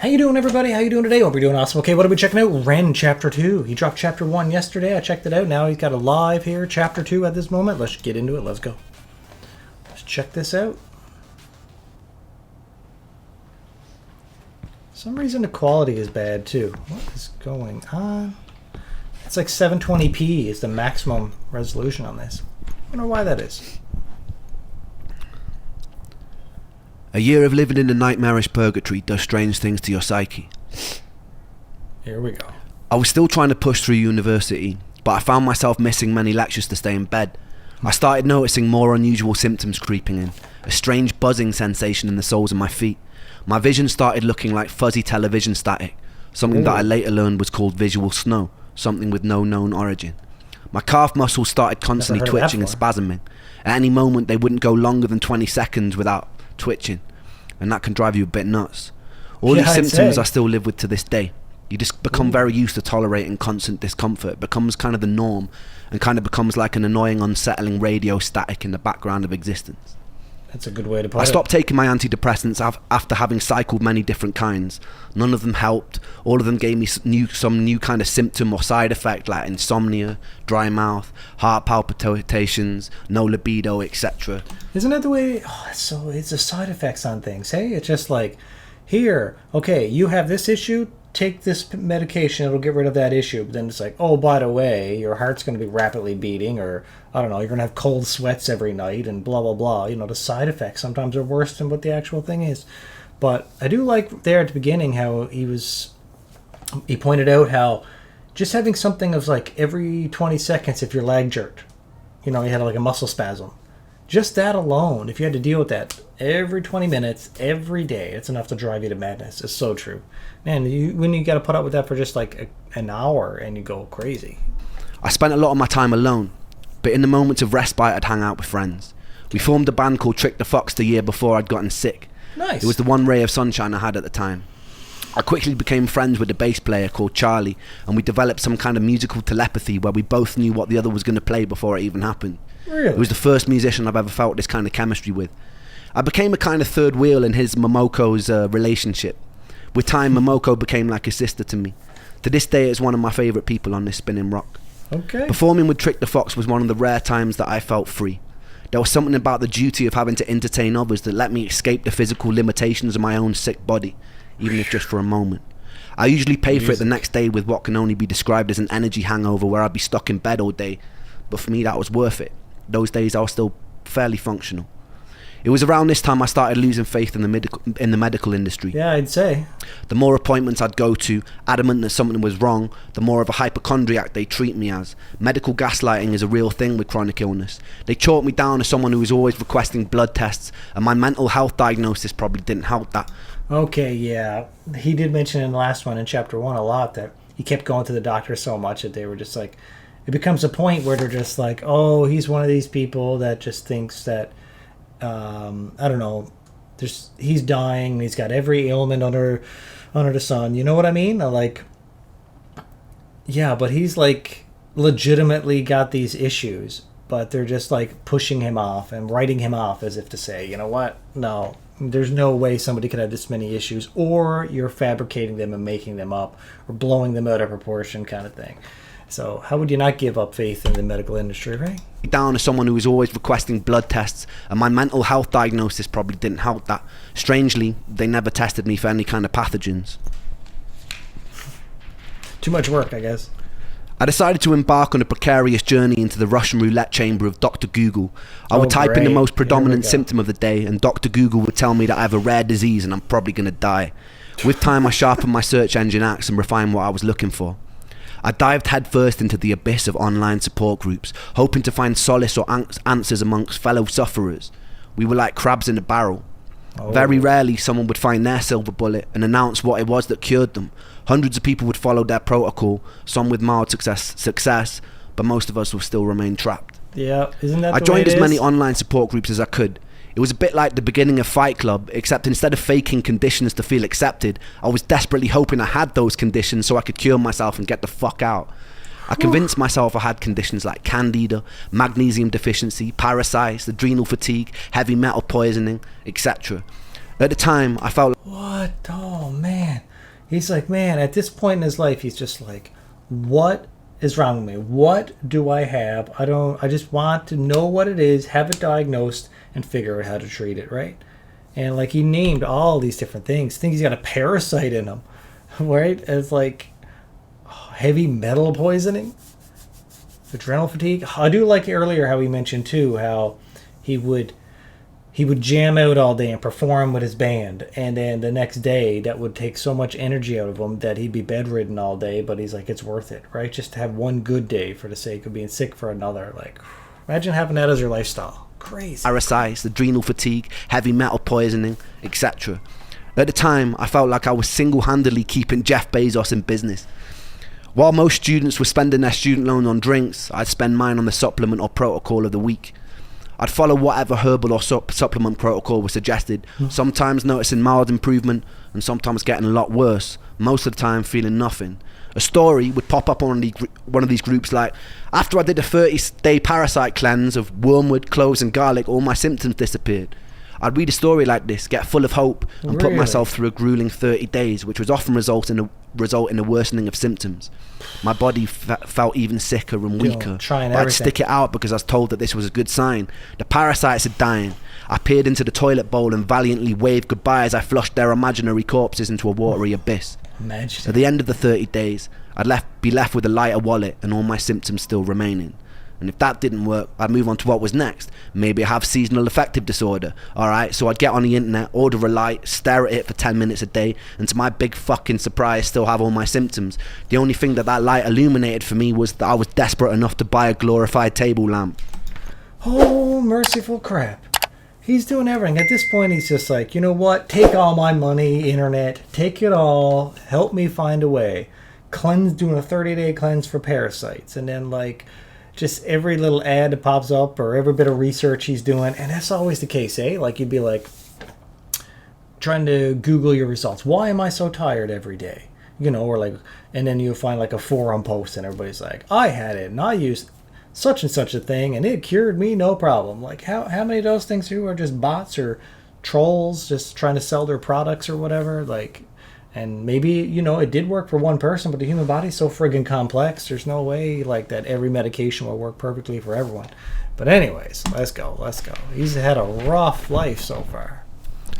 How you doing, everybody? How you doing today? Hope you're doing awesome. Okay, what are we checking out? REN Chapter 2. He dropped Chapter 1 yesterday. I checked it out. Now he's got a live here, Chapter 2 at this moment. Let's get into it. Let's go. Let's check this out. For some reason the quality is bad, too. What is going on? It's like 720p is the maximum resolution on this. I wonder why that is. A year of living in a nightmarish purgatory does strange things to your psyche. Here we go. I was still trying to push through university, but I found myself missing many lectures to stay in bed. I started noticing more unusual symptoms creeping in, a strange buzzing sensation in the soles of my feet. My vision started looking like fuzzy television static, something that I later learned was called visual snow, something with no known origin. My calf muscles started constantly twitching and spasming. At any moment they wouldn't go longer than 20 seconds without twitching, and that can drive you a bit nuts. All these symptoms I still live with to this day. You just become very used to tolerating constant discomfort. It becomes kind of the norm, and kind of becomes like an annoying, unsettling radio static in the background of existence. That's a good way to put it. I stopped taking my antidepressants after having cycled many different kinds. None of them helped. All of them gave me some new kind of symptom or side effect, like insomnia, dry mouth, heart palpitations, no libido, etc. Isn't that the way? Oh, it's the side effects on things. Hey, it's just like, here, okay, you have this issue. Take this medication, it'll get rid of that issue. But then it's like, oh, by the way, your heart's going to be rapidly beating, or I don't know, you're going to have cold sweats every night, and blah, blah, blah. You know, the side effects sometimes are worse than what the actual thing is. But I do like there at the beginning how he pointed out how just having something of like every 20 seconds if your leg jerked, you know, you had like a muscle spasm. Just that alone, if you had to deal with that every 20 minutes, every day, it's enough to drive you to madness. It's so true. Man, when you got to put up with that for just like an hour and you go crazy. I spent a lot of my time alone, but in the moments of respite I'd hang out with friends. We formed a band called Trick the Fox the year before I'd gotten sick. Nice. It was the one ray of sunshine I had at the time. I quickly became friends with a bass player called Charlie, and we developed some kind of musical telepathy where we both knew what the other was going to play before it even happened. Really? It was the first musician I've ever felt this kind of chemistry with. I became a kind of third wheel in his Momoko's relationship. With time, Momoko became like a sister to me. To this day, it's one of my favourite people on this spinning rock. Okay. Performing with Trick the Fox was one of the rare times that I felt free. There was something about the duty of having to entertain others that let me escape the physical limitations of my own sick body, even if just for a moment. I usually pay for it the next day with what can only be described as an energy hangover where I'd be stuck in bed all day, but for me that was worth it. Those days I was still fairly functional. It was around this time I started losing faith in the medical industry. Yeah, I'd say. The more appointments I'd go to, adamant that something was wrong, the more of a hypochondriac they treat me as. Medical gaslighting is a real thing with chronic illness. They chalk me down as someone who was always requesting blood tests, and my mental health diagnosis probably didn't help that. Okay, yeah. He did mention in the last one, in Chapter 1, a lot that he kept going to the doctor so much that they were just like, it becomes a point where they're just like, oh, he's one of these people that just thinks that, I don't know, he's dying, and he's got every ailment under the sun. You know what I mean? Like, yeah, but he's like legitimately got these issues, but they're just like pushing him off and writing him off as if to say, you know what? No, there's no way somebody could have this many issues, or you're fabricating them and making them up or blowing them out of proportion kind of thing. So how would you not give up faith in the medical industry, right? Down as someone who was always requesting blood tests, and my mental health diagnosis probably didn't help that. Strangely, they never tested me for any kind of pathogens. Too much work, I guess. I decided to embark on a precarious journey into the Russian roulette chamber of Dr. Google. I would type in the most predominant symptom of the day, and Dr. Google would tell me that I have a rare disease and I'm probably going to die. With time, I sharpened my search engine axe and refined what I was looking for. I dived headfirst into the abyss of online support groups, hoping to find solace or answers amongst fellow sufferers. We were like crabs in a barrel. Oh. Very rarely someone would find their silver bullet and announce what it was that cured them. Hundreds of people would follow their protocol, some with mild success, but most of us will still remain trapped. Yeah, isn't that the way it is? I joined as many online support groups as I could. It was a bit like the beginning of Fight Club, except instead of faking conditions to feel accepted, I was desperately hoping I had those conditions so I could cure myself and get the fuck out. I convinced myself I had conditions like candida, magnesium deficiency, parasites, adrenal fatigue, heavy metal poisoning, etc. At the time, I felt... What? Oh, man. He's like, man, at this point in his life, he's just like, what is wrong with me? What do I have? I just want to know what it is, have it diagnosed, and figure out how to treat it, right? And like he named all these different things. I think he's got a parasite in him, right? It's like heavy metal poisoning, adrenal fatigue. I do like earlier how he mentioned too how he would jam out all day and perform with his band, and then the next day that would take so much energy out of him that he'd be bedridden all day, but he's like, it's worth it, right? Just to have one good day for the sake of being sick for another. Like, imagine having that as your lifestyle. Crazy. Parasites, adrenal fatigue, heavy metal poisoning, etc. At the time, I felt like I was single-handedly keeping Jeff Bezos in business. While most students were spending their student loan on drinks, I'd spend mine on the supplement or protocol of the week. I'd follow whatever herbal or supplement protocol was suggested, sometimes noticing mild improvement and sometimes getting a lot worse, most of the time feeling nothing. A story would pop up on one of these groups like, after I did a 30-day parasite cleanse of wormwood, cloves and garlic, all my symptoms disappeared. I'd read a story like this, get full of hope, and put myself through a grueling 30 days, which was often result in a worsening of symptoms. My body felt even sicker and weaker, but I'd stick it out because I was told that this was a good sign. The parasites are dying. I peered into the toilet bowl and valiantly waved goodbye as I flushed their imaginary corpses into a watery abyss. Imagine. At the end of the 30 days, I'd be left with a lighter wallet and all my symptoms still remaining. And if that didn't work, I'd move on to what was next. Maybe I have seasonal affective disorder. Alright, so I'd get on the internet, order a light, stare at it for 10 minutes a day, and to my big fucking surprise, still have all my symptoms. The only thing that light illuminated for me was that I was desperate enough to buy a glorified table lamp. Oh, merciful crap. He's doing everything. At this point, he's just like, you know what? Take all my money, internet. Take it all. Help me find a way. Doing a 30-day cleanse for parasites. And then, like, just every little ad that pops up or every bit of research he's doing. And that's always the case, eh? Like, you'd be like, trying to Google your results. Why am I so tired every day? You know, or like, and then you'll find like a forum post and everybody's like, I had it and I used such and such a thing and it cured me, no problem. Like, how many of those things are just bots or trolls just trying to sell their products or whatever? Like, and maybe, you know, it did work for one person, but the human body's so friggin' complex. There's no way like that every medication will work perfectly for everyone. But anyways, let's go. He's had a rough life so far.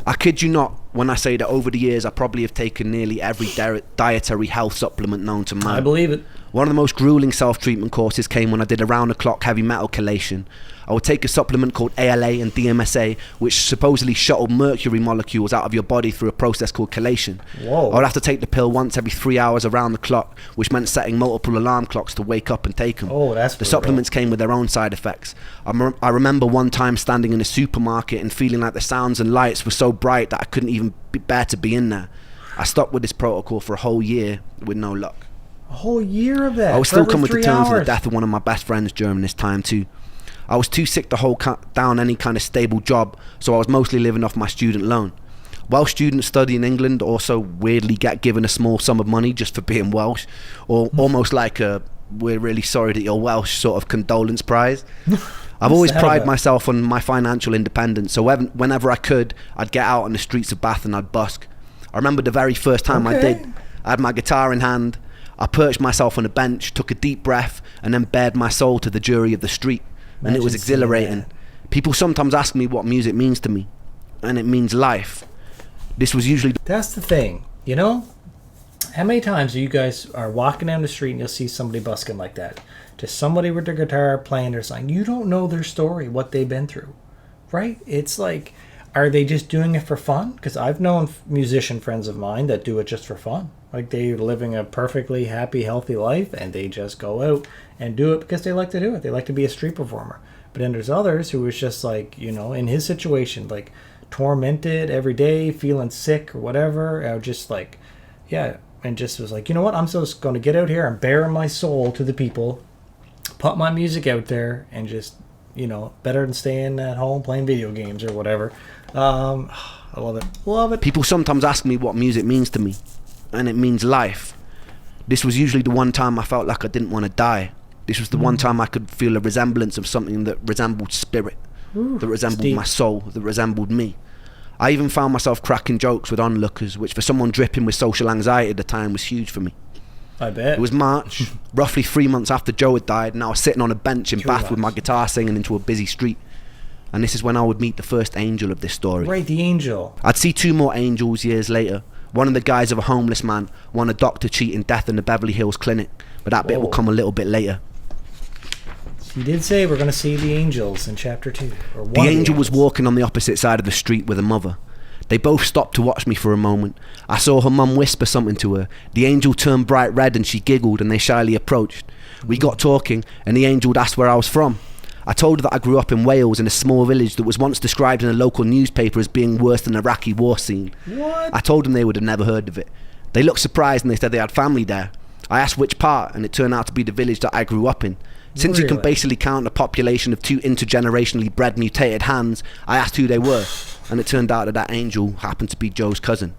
I kid you not when I say that over the years I probably have taken nearly every dietary health supplement known to man. I believe it. One of the most grueling self-treatment courses came when I did a round-the-clock heavy metal chelation. I would take a supplement called ALA and DMSA, which supposedly shuttled mercury molecules out of your body through a process called chelation. Whoa. I would have to take the pill once every 3 hours around the clock, which meant setting multiple alarm clocks to wake up and take them. Oh, that's the supplements came with their own side effects. I remember one time standing in a supermarket and feeling like the sounds and lights were so bright that I couldn't even bear to be in there. I stuck with this protocol for a whole year with no luck. A whole year of that? I was still coming to terms with with the death of one of my best friends during this time too. I was too sick to hold down any kind of stable job, so I was mostly living off my student loan. Welsh students study in England also weirdly get given a small sum of money just for being Welsh, or almost like a "we're really sorry that you're Welsh" sort of condolence prize. I've always prided myself on my financial independence, so whenever I could, I'd get out on the streets of Bath and I'd busk. I remember the very first time I did. I had my guitar in hand, I perched myself on a bench, took a deep breath, and then bared my soul to the jury of the street. And it was exhilarating. People sometimes ask me what music means to me, and it means life. This was usually... That's the thing, you know? How many times you guys are walking down the street and you'll see somebody busking like that? Just somebody with their guitar playing their song. You don't know their story, what they've been through, right? It's like, are they just doing it for fun? Because I've known musician friends of mine that do it just for fun. Like, they're living a perfectly happy, healthy life, and they just go out and do it because they like to do it. They like to be a street performer. But then there's others who is just like, you know, in his situation, like tormented every day, feeling sick or whatever. Or just like, yeah, and just was like, you know what? I'm just going to get out here and bare my soul to the people, put my music out there, and just, you know, better than staying at home playing video games or whatever. I love it. Love it. People sometimes ask me what music means to me, and it means life. This was usually the one time I felt like I didn't want to die. This was the one time I could feel a resemblance of something that resembled spirit, that resembled my soul, that resembled me. I even found myself cracking jokes with onlookers, which for someone dripping with social anxiety at the time was huge for me. I bet. It was March, roughly 3 months after Joe had died, and I was sitting on a bench in Bath with my guitar singing into a busy street. And this is when I would meet the first angel of this story. Right, the angel. I'd see 2 more angels years later. One in the guise of a homeless man, one a doctor cheating death in the Beverly Hills clinic. But that bit will come a little bit later. You did say we're going to see the angels in chapter 2. The angel was walking on the opposite side of the street with a mother. They both stopped to watch me for a moment. I saw her mum whisper something to her. The angel turned bright red and she giggled and they shyly approached. We got talking and the angel asked where I was from. I told her that I grew up in Wales in a small village that was once described in a local newspaper as being worse than an Iraqi war scene. What? I told them they would have never heard of it. They looked surprised and they said they had family there. I asked which part and it turned out to be the village that I grew up in. Since you can basically count a population of 2 intergenerationally bred mutated hands, I asked who they were, and it turned out that angel happened to be Joe's cousin.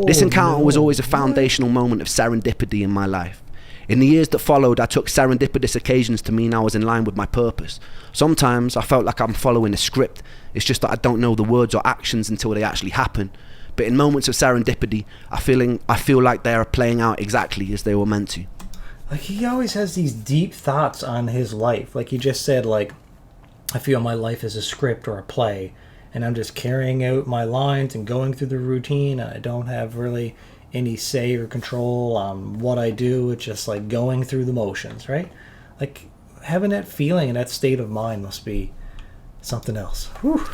This encounter was always a foundational moment of serendipity in my life. In the years that followed, I took serendipitous occasions to mean I was in line with my purpose. Sometimes I felt like I'm following a script. It's just that I don't know the words or actions until they actually happen. But in moments of serendipity, I feel like they are playing out exactly as they were meant to. Like, he always has these deep thoughts on his life. Like, he just said, like, I feel my life is a script or a play, and I'm just carrying out my lines and going through the routine. I don't have really any say or control on what I do. It's just, like, going through the motions, right? Like, having that feeling and that state of mind must be something else. Whew.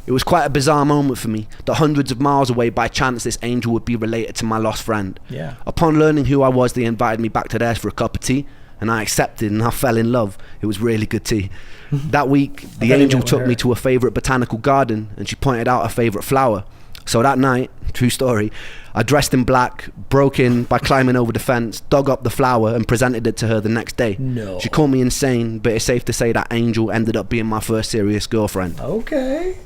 It was quite a bizarre moment for me, that hundreds of miles away by chance this angel would be related to my lost friend. Yeah. Upon learning who I was, they invited me back to theirs for a cup of tea, and I accepted and I fell in love. It was really good tea. That week, the angel took me to a favourite botanical garden, and she pointed out a favourite flower. So that night, true story, I dressed in black, broke in by climbing over the fence, dug up the flower and presented it to her the next day. No. She called me insane, but it's safe to say that angel ended up being my first serious girlfriend. Okay.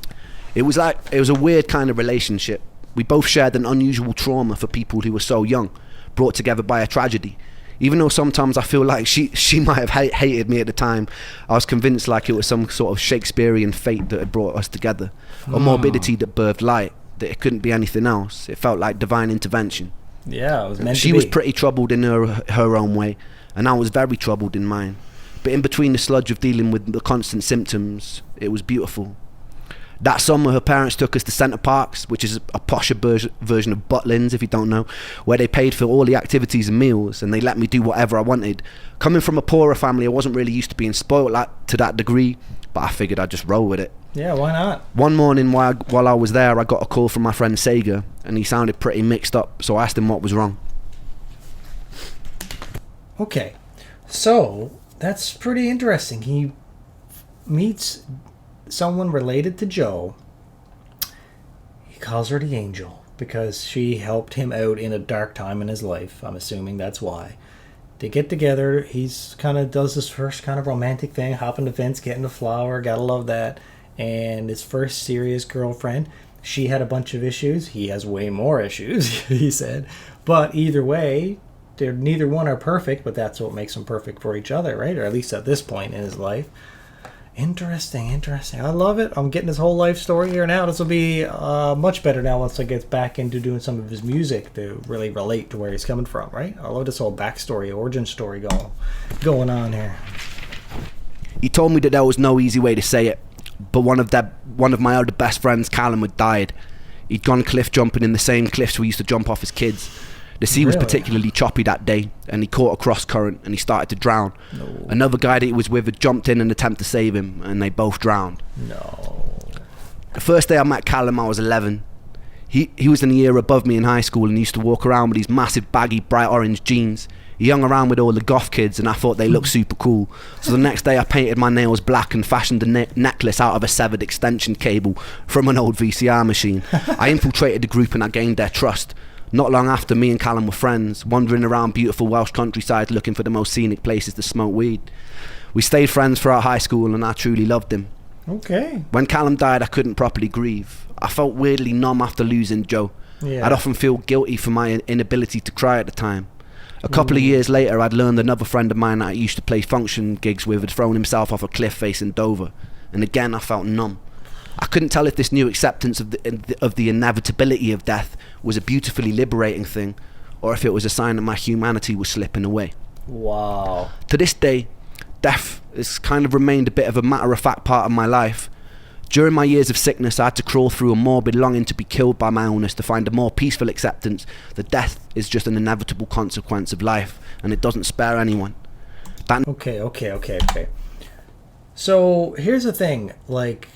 It was a weird kind of relationship. We both shared an unusual trauma for people who were so young, brought together by a tragedy. Even though sometimes I feel like she might have hated me at the time, I was convinced like it was some sort of Shakespearean fate that had brought us together. A morbidity that birthed light, that it couldn't be anything else. It felt like divine intervention. Yeah, it was meant to be. She was pretty troubled in her own way, and I was very troubled in mine. But in between the sludge of dealing with the constant symptoms, it was beautiful. That summer, her parents took us to Centre Parks, which is a posher version of Butlins, if you don't know, where they paid for all the activities and meals, and they let me do whatever I wanted. Coming from a poorer family, I wasn't really used to being spoiled to that degree, but I figured I'd just roll with it. Yeah, why not? One morning while I was there, I got a call from my friend Sega, and he sounded pretty mixed up, so I asked him what was wrong. Okay, so that's pretty interesting. He meets someone related to Joe. He calls her the angel because she helped him out in a dark time in his life. I'm assuming that's why. They get together. He's kind of does this first kind of romantic thing, hopping the fence, getting the flower. Gotta love that. And his first serious girlfriend, she had a bunch of issues. He has way more issues, he said. But either way, neither one are perfect, but that's what makes them perfect for each other, right? Or at least at this point in his life. Interesting. I love it. I'm getting his whole life story here now. This will be much better now once I get back into doing some of his music to really relate to where he's coming from, right? I love this whole backstory, origin story going on here. He told me that there was no easy way to say it, but one of my other best friends, Callum, had died. He'd gone cliff jumping in the same cliffs we used to jump off as kids. The sea was particularly choppy that day, and he caught a cross current and he started to drown. No. Another guy that he was with had jumped in an attempt to save him, and they both drowned. No. The first day I met Callum, I was 11. He was in a year above me in high school and used to walk around with these massive baggy bright orange jeans. He hung around with all the goth kids and I thought they looked super cool. So the next day I painted my nails black and fashioned a necklace out of a severed extension cable from an old VCR machine. I infiltrated the group and I gained their trust. Not long after, me and Callum were friends, wandering around beautiful Welsh countryside looking for the most scenic places to smoke weed. We stayed friends throughout high school and I truly loved him. Okay. When Callum died, I couldn't properly grieve. I felt weirdly numb after losing Joe. Yeah. I'd often feel guilty for my inability to cry at the time. A couple of years later, I'd learned another friend of mine that I used to play function gigs with had thrown himself off a cliff facing Dover. And again, I felt numb. I couldn't tell if this new acceptance of the inevitability of death was a beautifully liberating thing, or if it was a sign that my humanity was slipping away. Wow. To this day, death has kind of remained a bit of a matter-of-fact part of my life. During my years of sickness, I had to crawl through a morbid longing to be killed by my illness to find a more peaceful acceptance that death is just an inevitable consequence of life, and it doesn't spare anyone. Okay. So here's the thing, like,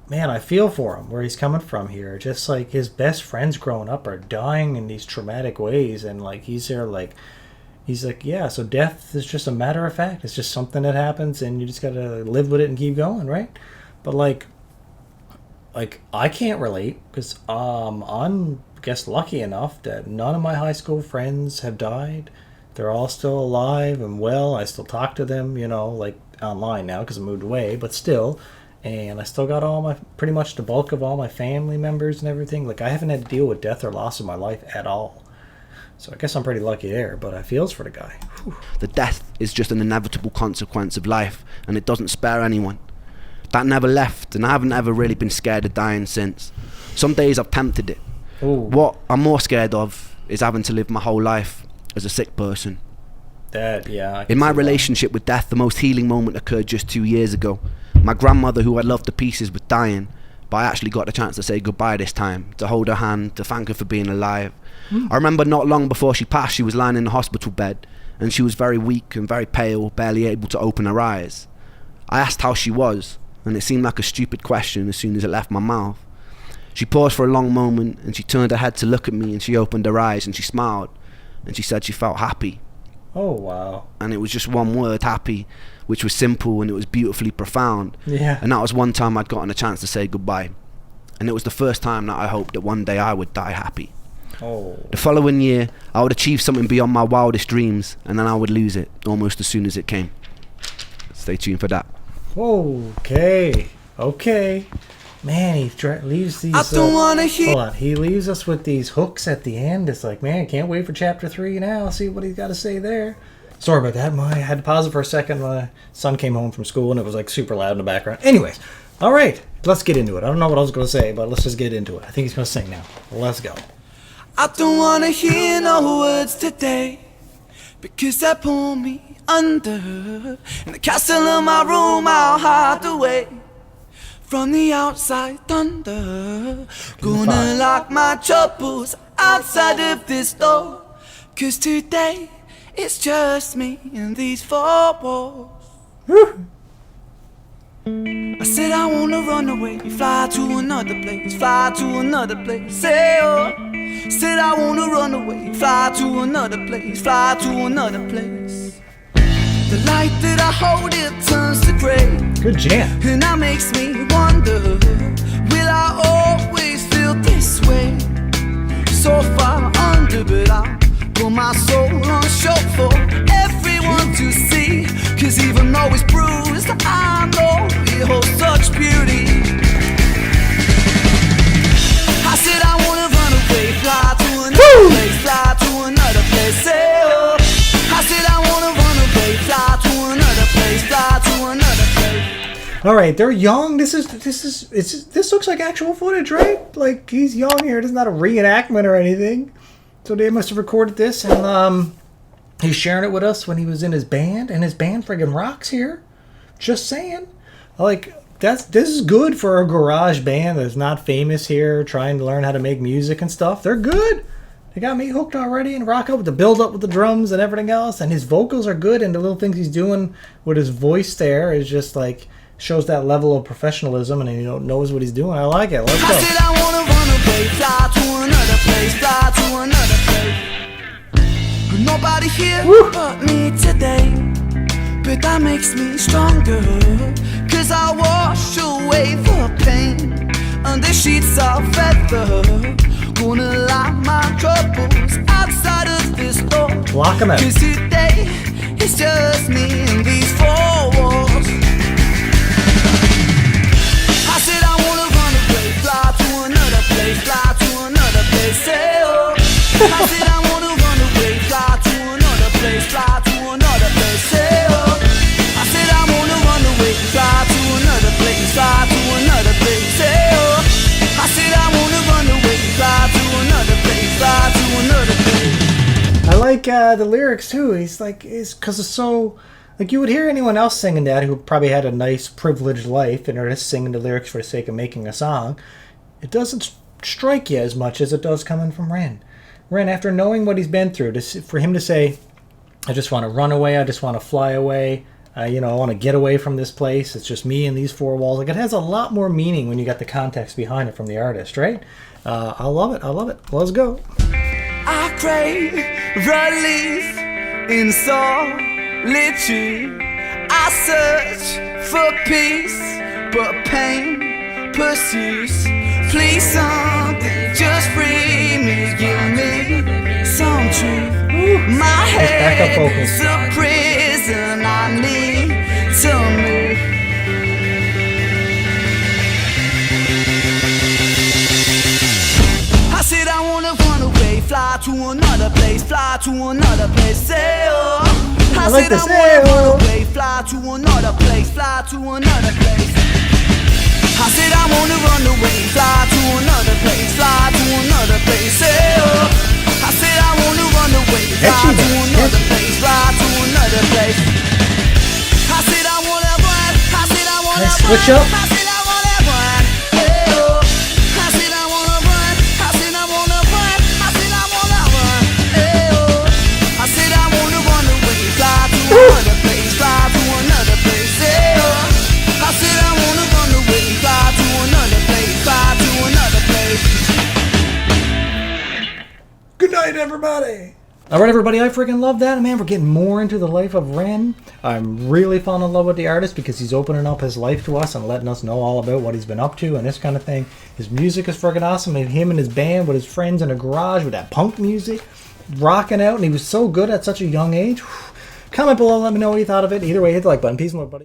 man, I feel for him where he's coming from here. Just like his best friends growing up are dying in these traumatic ways, and like he's like, yeah, so death is just a matter of fact. It's just something that happens, and you just gotta live with it and keep going, right? But like I can't relate because I'm, I guess, lucky enough that none of my high school friends have died. They're all still alive and well. I still talk to them, like online now because I moved away, but still. And I still got pretty much the bulk of all my family members and everything. Like, I haven't had to deal with death or loss in my life at all. So I guess I'm pretty lucky there, but I feels for the guy. Whew. The death is just an inevitable consequence of life, and it doesn't spare anyone. That never left, and I haven't ever really been scared of dying since. Some days I've tempted it. Ooh. What I'm more scared of is having to live my whole life as a sick person. In my relationship with death, the most healing moment occurred just 2 years ago. My grandmother, who I loved to pieces, was dying, but I actually got the chance to say goodbye this time, to hold her hand, to thank her for being alive. I remember not long before she passed, she was lying in the hospital bed, and she was very weak and very pale, barely able to open her eyes. I asked how she was, and it seemed like a stupid question as soon as it left my mouth. She paused for a long moment, and she turned her head to look at me, and she opened her eyes, and she smiled, and she said she felt happy. Oh, wow. And it was just one word, happy, which was simple, and it was beautifully profound. Yeah. And that was one time I'd gotten a chance to say goodbye. And it was the first time that I hoped that one day I would die happy. Oh. The following year, I would achieve something beyond my wildest dreams, and then I would lose it almost as soon as it came. Stay tuned for that. Okay. Man, he leaves these. I don't wanna hear. Hold on. He leaves us with these hooks at the end. It's like, man, can't wait for chapter 3 now. See what he's got to say there. Sorry about that. I had to pause it for a second. My son came home from school and it was like super loud in the background. Anyways, all right, let's get into it. I don't know what I was going to say, but let's just get into it. I think he's going to sing now. Let's go. I don't wanna hear no words today, because they pull me under. In the castle of my room I'll hide away from the outside thunder. Gonna lock my troubles outside of this door, 'cause today it's just me in these four walls. I said I wanna run away, fly to another place, fly to another place. Say oh. Said I wanna run away, fly to another place, fly to another place. The light that I hold, it turns to grey. Good jam. And that makes me wonder, will I always feel this way? So far under, but I put my soul on show for everyone to see. 'Cause even though it's bruised, I know it holds such beauty. I said I wanna run away, fly to another place, fly to another place. Say oh. I said I wanna run away, fly to another place, fly to another place. All right, they're young. This looks like actual footage, right? Like, he's young here. This is not a reenactment or anything. So they must have recorded this, and he's sharing it with us when he was in his band, and his band friggin' rocks here. Just saying. Like, this is good for a garage band that's not famous here, trying to learn how to make music and stuff. They're good. They got me hooked already, and rock up with the build up with the drums and everything else, and his vocals are good, and the little things he's doing with his voice there is just like shows that level of professionalism, and he knows what he's doing. I like it. Let's go. I said I wanna run away, fly to another place, fly to another place. Nobody here but me today, but that makes me stronger. 'Cause I wash away the pain under sheets of feather. Gonna lock my troubles outside of this door. Lock 'em out. 'Cause today it's just me in these four walls. I said I wanna run away, fly to another place, fly to another place. Say oh. I said I wanna run away, fly to another place, fly to another place. Say oh. I said I wanna run away, fly to another place, fly to another place. Say like the lyrics too. He's like, it's because it's so like you would hear anyone else singing that who probably had a nice privileged life and are just singing the lyrics for the sake of making a song. It doesn't strike you as much as it does coming from Ren. Ren, after knowing what he's been through, for him to say, I just want to run away, I just want to fly away, I want to get away from this place, it's just me and these four walls. Like, it has a lot more meaning when you got the context behind it from the artist, right? I love it. Let's go. I crave release in solitude. I search for peace, but pain pursues. Please, something just free me, give me some truth. My head is a prison, I need to move. I said I wanna run away, fly to another place, say oh. I like said I wanna run away, fly to another place, I said I wanna run away, fly to another place, say oh. I said I wanna run away, fly to another place, I said I wanna run, I said I wanna run, switch up. I said I wanna run, hey oh. I said I wanna run, I said I wanna run, I said I wanna run, hey oh. I said I wanna run away, fly to another place, hey oh. I said I wanna run away, fly to another place. Good night, everybody. All right, everybody, I freaking love that. Man, we're getting more into the life of Ren. I'm really falling in love with the artist because he's opening up his life to us and letting us know all about what he's been up to and this kind of thing. His music is freaking awesome. And him and his band with his friends in a garage with that punk music, rocking out. And he was so good at such a young age. Comment below, let me know what you thought of it. Either way, hit the like button. Peace and love, buddy.